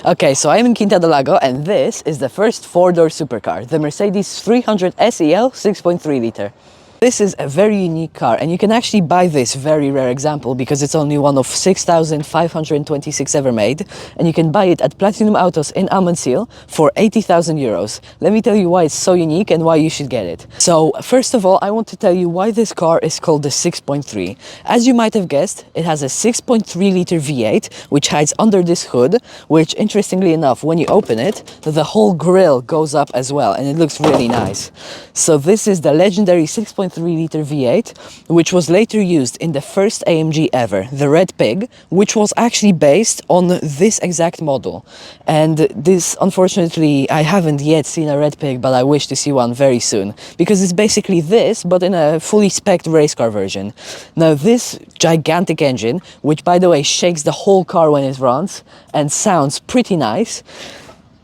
Okay, so I'm in Quinta do Lago and this is the first four-door supercar, the Mercedes 300 SEL 6.3 liter. This is a very unique car and you can actually buy this very rare example because it's only one of 6,526 ever made, and you can buy it at Platinum Autos in Amanciel for 80,000 euros. Let me tell you why it's so unique and why you should get it. So first of all, I want to tell you why this car is called the 6.3. As you might have guessed, it has a 6.3 liter V8 which hides under this hood, which interestingly enough, when you open it, the whole grille goes up as well and it looks really nice. So this is the legendary 6.3 liter V8, which was later used in the first AMG ever, the Red Pig, which was actually based on this exact model. And this, unfortunately, I haven't yet seen a Red Pig, but I wish to see one very soon, because it's basically this, but in a fully spec'd race car version. Now, this gigantic engine, which by the way shakes the whole car when it runs and sounds pretty nice,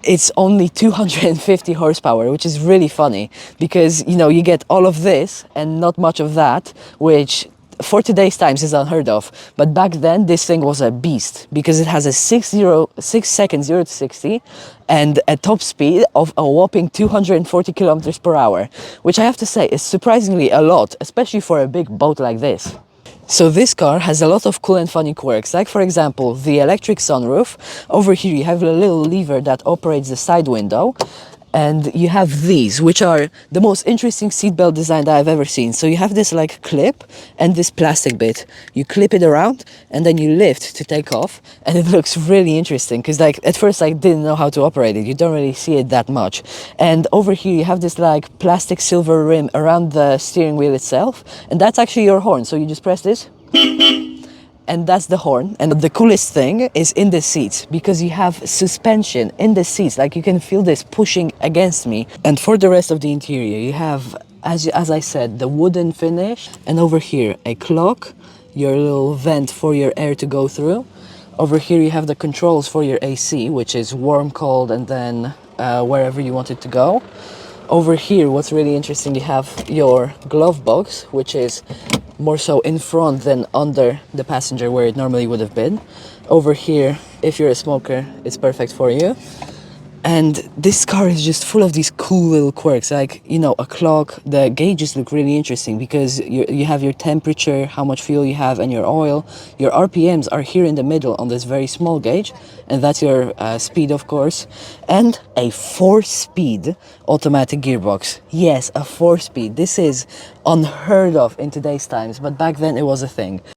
it's only 250 horsepower, which is really funny because, you know, you get all of this and not much of that, which for today's times is unheard of. But back then, this thing was a beast because it has a 6 seconds 0 to 60 and a top speed of a whopping 240 kilometers per hour, which I have to say is surprisingly a lot, especially for a big boat like this. So this car has a lot of cool and funny quirks, like for example the electric sunroof. Over here you have a little lever that operates the side window, and you have these, which are the most interesting seatbelt design that I've ever seen. So you have this like clip and this plastic bit. You clip it around and then you lift to take off, and it looks really interesting because like at first I didn't know how to operate it. You don't really see it that much. And over here you have this like plastic silver rim around the steering wheel itself, and that's actually your horn. So you just press this and that's the horn. And the coolest thing is in the seats, because you have suspension in the seats, like you can feel this pushing against me. And for the rest of the interior you have, as I said, the wooden finish, and over here a clock, your little vent for your air to go through. Over here you have the controls for your AC, which is warm, cold, and then wherever you want it to go. Over here, what's really interesting, you have your glove box, which is more so in front than under the passenger where it normally would have been. Over here, if you're a smoker, it's perfect for you. And this car is just full of these cool little quirks, like, you know, a clock. The gauges look really interesting because you have your temperature, how much fuel you have, and your oil. Your RPMs are here in the middle on this very small gauge, and that's your speed, of course. And a 4-speed automatic gearbox. Yes, a 4-speed. This is unheard of in today's times, but back then it was a thing.